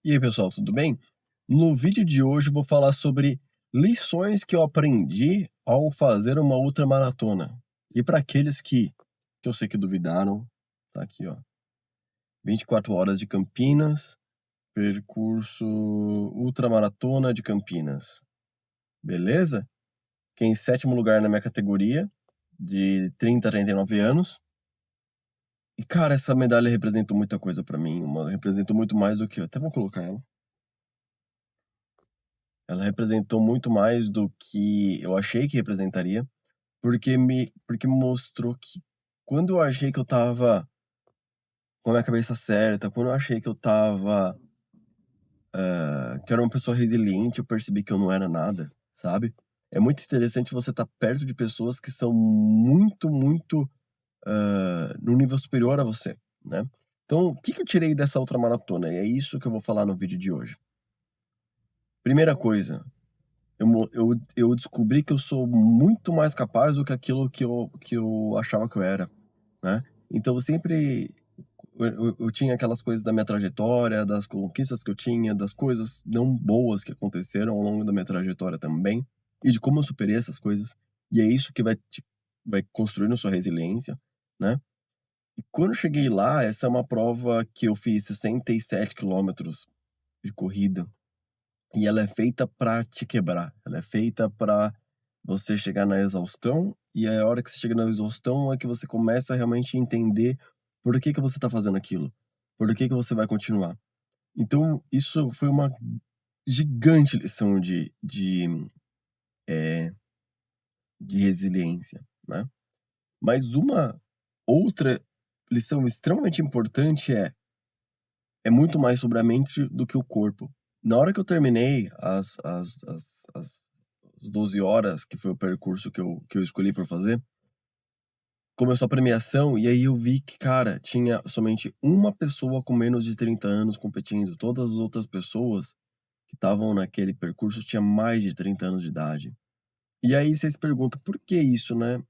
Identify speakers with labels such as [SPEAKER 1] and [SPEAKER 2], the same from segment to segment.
[SPEAKER 1] E aí, pessoal, tudo bem? No vídeo de hoje eu vou falar sobre lições que eu aprendi ao fazer uma ultramaratona. E para aqueles que eu sei que duvidaram, tá aqui, ó. 24 horas de Campinas, percurso ultramaratona de Campinas. Beleza? Fiquei em sétimo lugar na minha categoria, de 30 a 39 anos. E, cara, essa medalha representou muita coisa para mim, representou muito mais do que. Até vou colocar ela. Ela representou muito mais do que eu achei que representaria, porque mostrou que quando eu achei que eu estava com a minha cabeça certa, quando eu achei que eu estava, que eu era uma pessoa resiliente, eu percebi que eu não era nada, sabe. É muito interessante você estar perto de pessoas que são muito, muito, num nível superior a você, né. Então, o que que eu tirei dessa ultramaratona? E é isso que eu vou falar no vídeo de hoje. Primeira coisa, eu descobri que eu sou muito mais capaz do que aquilo que eu achava que eu era, né. Então eu sempre eu tinha aquelas coisas da minha trajetória, das conquistas que eu tinha, das coisas não boas que aconteceram ao longo da minha trajetória também, e de como eu superei essas coisas, e é isso que vai construindo sua resiliência, né. E quando eu cheguei lá, essa é uma prova que eu fiz 67 quilômetros de corrida. E ela é feita pra te quebrar, ela é feita pra você chegar na exaustão, e aí a hora que você chega na exaustão é que você começa a realmente entender por que que você tá fazendo aquilo, por que que você vai continuar. Então isso foi uma gigante lição eh, de resiliência, né. Mas uma outra lição extremamente importante é muito mais sobre a mente do que o corpo. Na hora que eu terminei as 12 horas, que foi o percurso que eu escolhi pra fazer, começou a premiação e aí eu vi que, cara, tinha somente uma pessoa com menos de 30 anos competindo. Todas as outras pessoas que estavam naquele percurso tinha mais de 30 anos de idade. E aí você se pergunta: "Por que isso, né?".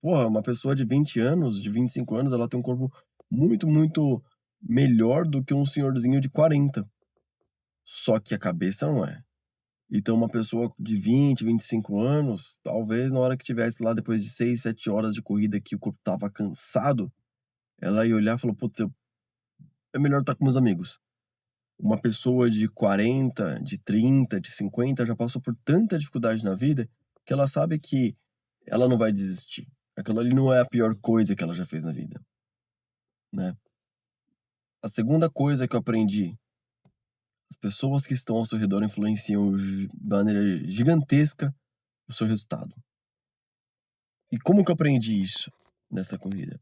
[SPEAKER 1] Porra, uma pessoa de 20 anos, de 25 anos, ela tem um corpo muito, muito melhor do que um senhorzinho de 40. Só que a cabeça não é. Então uma pessoa de 25 anos, talvez na hora que tivesse lá depois de 6, 7 horas de corrida que o corpo estava cansado, ela ia olhar e falou: "Putz, é melhor estar com meus amigos". Uma pessoa de 40, de 30, de 50 já passou por tanta dificuldade na vida, que ela sabe que ela não vai desistir. Aquilo ali não é a pior coisa que ela já fez na vida, né. A segunda coisa que eu aprendi: as pessoas que estão ao seu redor influenciam de maneira gigantesca o seu resultado. E como que eu aprendi isso nessa corrida?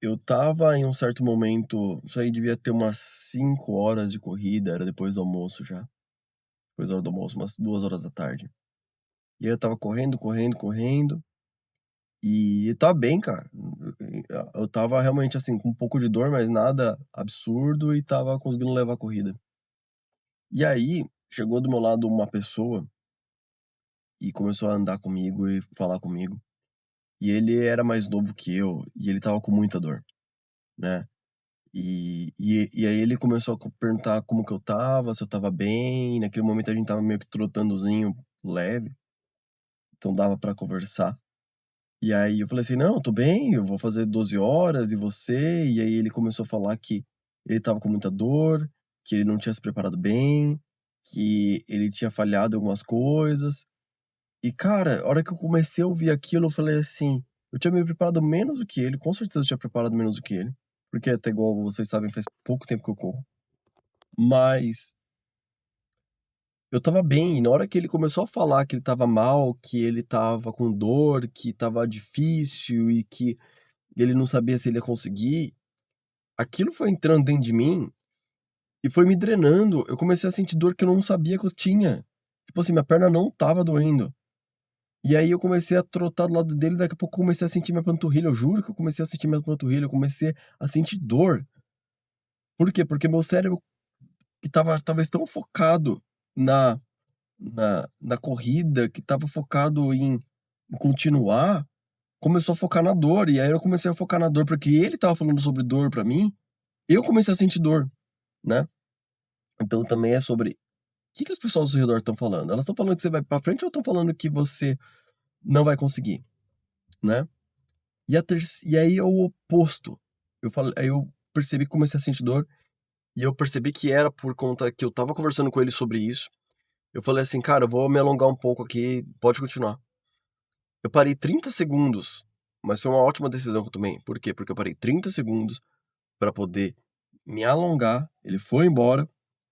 [SPEAKER 1] Eu estava em um certo momento, isso aí devia ter umas 5 horas de corrida, era depois do almoço já, depois da hora do almoço, umas 2 horas da tarde. E aí eu estava correndo, correndo, correndo, e eu estava bem, cara. Eu estava realmente, assim, com um pouco de dor, mas nada absurdo, e estava conseguindo levar a corrida. E aí, chegou do meu lado uma pessoa e começou a andar comigo e falar comigo, e ele era mais novo que eu, e ele estava com muita dor, né. E aí ele começou a perguntar como que eu estava, se eu estava bem, naquele momento a gente estava meio que trotandozinho leve, então dava pra conversar. E aí eu falei assim: "Não, eu tô bem, eu vou fazer 12 horas, e você?". E aí ele começou a falar que ele estava com muita dor, que ele não tinha se preparado bem, que ele tinha falhado em algumas coisas. E cara, a hora que eu comecei a ouvir aquilo, eu falei assim: "Eu tinha me preparado menos do que ele, com certeza eu tinha preparado menos do que ele", porque até igual vocês sabem, faz pouco tempo que eu corro. Mas eu estava bem, e na hora que ele começou a falar que ele estava mal, que ele estava com dor, que estava difícil e que ele não sabia se ele ia conseguir, aquilo foi entrando dentro de mim e foi me drenando. Eu comecei a sentir dor que eu não sabia que eu tinha. Tipo assim, minha perna não estava doendo. E aí eu comecei a trotar do lado dele, daqui a pouco eu comecei a sentir minha panturrilha, eu juro que eu comecei a sentir minha panturrilha, eu comecei a sentir dor. Por quê? Porque meu cérebro que estava talvez tão focado na na corrida, que estava focado em continuar, começou a focar na dor, e aí eu comecei a focar na dor, porque ele estava falando sobre dor pra mim, eu comecei a sentir dor, né. Então também é sobre o que as pessoas ao seu redor estão falando. Elas estão falando que você vai pra frente ou estão falando que você não vai conseguir, né? E aí é o oposto. Aí eu percebi que comecei a sentir dor, e eu percebi que era por conta que eu estava conversando com ele sobre isso. Eu falei assim: "Cara, eu vou me alongar um pouco aqui, pode continuar". Eu parei 30 segundos, mas foi uma ótima decisão que eu tomei. Por quê? Porque eu parei 30 segundos para poder me alongar, ele foi embora,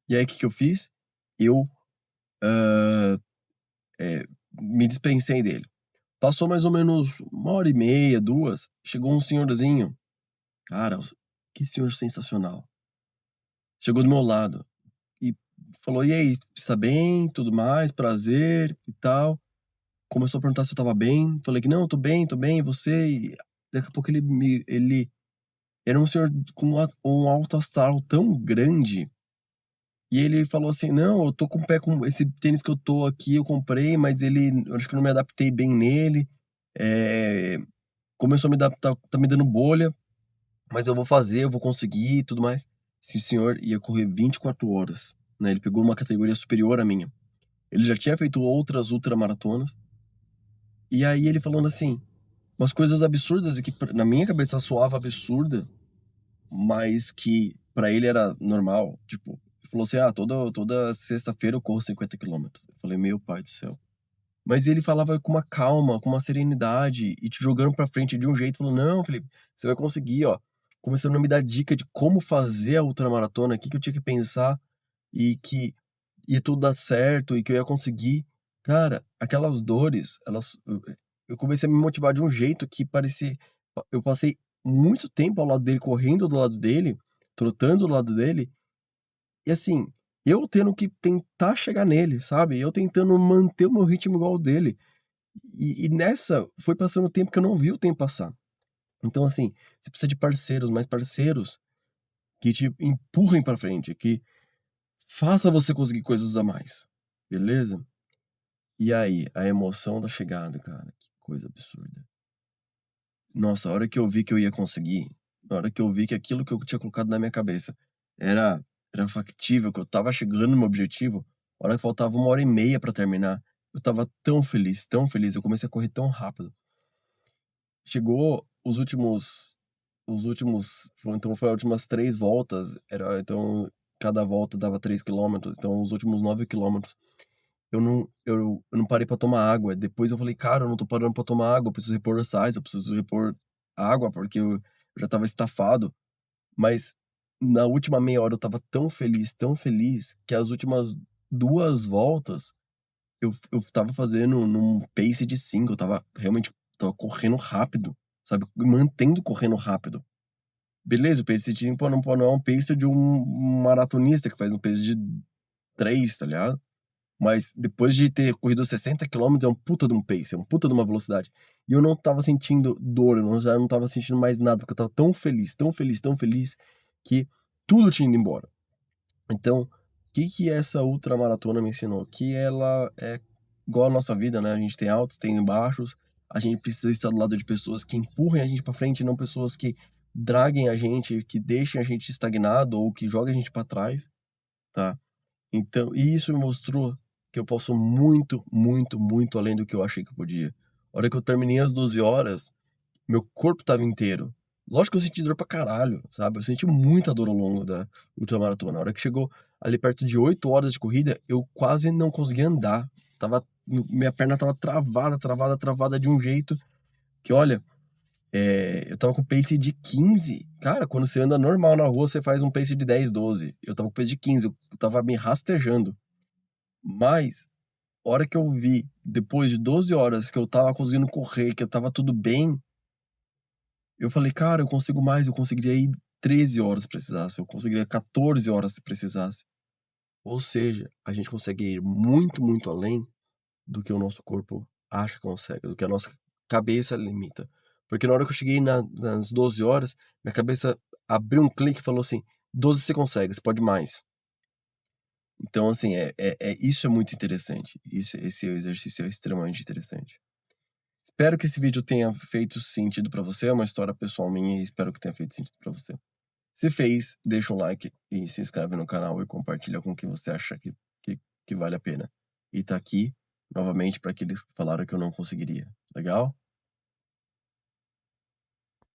[SPEAKER 1] e aí o que que eu fiz? Eu, hã, eh, me dispensei dele. Passou mais ou menos 1h30, 2, chegou um senhorzinho, cara, que senhor sensacional. Chegou do meu lado e falou: "E aí, você tá bem, tudo mais, prazer e tal". Começou a perguntar se eu estava bem, falei que: "Não, tô bem, e você?". E daqui a pouco ele era um senhor com um alto astral tão grande, e ele falou assim: "Não, eu tô com o pé com esse tênis que eu tô aqui, eu comprei, mas eu acho que eu não me adaptei bem nele, eh, começou a me dar tá me dando bolha, mas eu vou fazer, eu vou conseguir e tudo mais". Esse senhor ia correr 24 horas, né, ele pegou uma categoria superior à minha. Ele já tinha feito outras ultramaratonas, e aí ele falando assim, umas coisas absurdas e que na minha cabeça soava absurda, mas que pra ele era normal, tipo, ele falou assim: "Ah, toda sexta-feira eu corro 50 km". Eu falei: "Meu pai do céu". Mas ele falava com uma calma, com uma serenidade e te jogando pra frente de um jeito, falou: "Não, Felipe, você vai conseguir, ó". Começando a me dar dica de como fazer a ultramaratona, o que que eu tinha que pensar e que ia tudo dar certo e que eu ia conseguir. Cara, aquelas dores, eu comecei a me motivar de um jeito que parecia eu passei muito tempo ao lado dele, correndo do lado dele, trotando do lado dele, e assim, eu tendo que tentar chegar nele, sabe, eu tentando manter o meu ritmo igual ao dele. E nessa, foi passando o tempo que eu não vi o tempo passar. Então assim, você precisa de parceiros, mais parceiros que te empurrem pra frente, que faça você conseguir coisas a mais, beleza? E aí, a emoção da chegada, cara, que coisa absurda. Nossa, a hora que eu vi que eu ia conseguir, na hora que eu vi que aquilo que eu tinha colocado na minha cabeça era era factível, que eu estava chegando no meu objetivo, a hora que faltava 1h30 pra terminar, eu estava tão feliz, eu comecei a correr tão rápido. Chegou os últimos foi as últimas 3 voltas, então cada volta dava 3 km, então os últimos 9 km. Eu não parei pra tomar água, depois eu falei: "Cara, eu não tô parando pra tomar água, eu preciso repor os sais, eu preciso repor água, porque eu já estava estafado". Mas na última meia hora eu estava tão feliz, que as últimas 2 voltas eu estava fazendo num pace de 5, eu estava correndo rápido, sabe, mantendo correndo rápido. Beleza, o pace de 5 não é um pace de um maratonista que faz um pace de 3, tá ligado? Mas depois de ter corrido 60 km é um puta de um pace, é um puta de uma velocidade. E eu não estava sentindo dor, já não estava sentindo mais nada, porque eu estava tão feliz, tão feliz, tão feliz, que tudo tinha ido embora. Então, o que que essa ultramaratona me ensinou? Que ela é igual a nossa vida, né, a gente tem altos, tem baixos, a gente precisa estar do lado de pessoas que empurrem a gente pra frente, não pessoas que draguem a gente, que deixem a gente estagnado ou que joguem a gente pra trás, tá? Então e isso me mostrou que eu posso muito, muito, muito além do que eu achei que eu podia. A hora que eu terminei as 12 horas, meu corpo estava inteiro. Lógico que eu senti dor pra caralho, sabe, eu senti muita dor ao longo da ultramaratona. A hora que chegou ali perto de 8 horas de corrida, eu quase não conseguia andar. Minha perna estava travada, travada, travada de um jeito que olha, eu estava com pace de 15. Cara, quando você anda normal na rua, você faz um pace de 10, 12. Eu estava com pace de 15, eu estava me rastejando. Mas, a hora que eu vi, depois de 12 horas que eu estava conseguindo correr, que eu estava tudo bem, eu falei: "Cara, eu consigo mais, eu conseguiria ir 13 horas se precisasse, eu conseguiria 14 horas se precisasse". Ou seja, a gente consegue ir muito, muito além do que o nosso corpo acha que consegue, do que a nossa cabeça limita. Porque na hora que eu cheguei nas 12 horas, minha cabeça abriu um clique e falou assim: "12 você consegue, você pode mais". Então, assim, isso é muito interessante. Esse exercício é extremamente interessante. Espero que esse vídeo tenha feito sentido pra você, é uma história pessoal minha e espero que tenha feito sentido pra você. Se fez, deixa um like e se inscreve no canal e compartilha com quem você acha que vale a pena. E tá aqui, novamente, para aqueles que falaram que eu não conseguiria. Legal?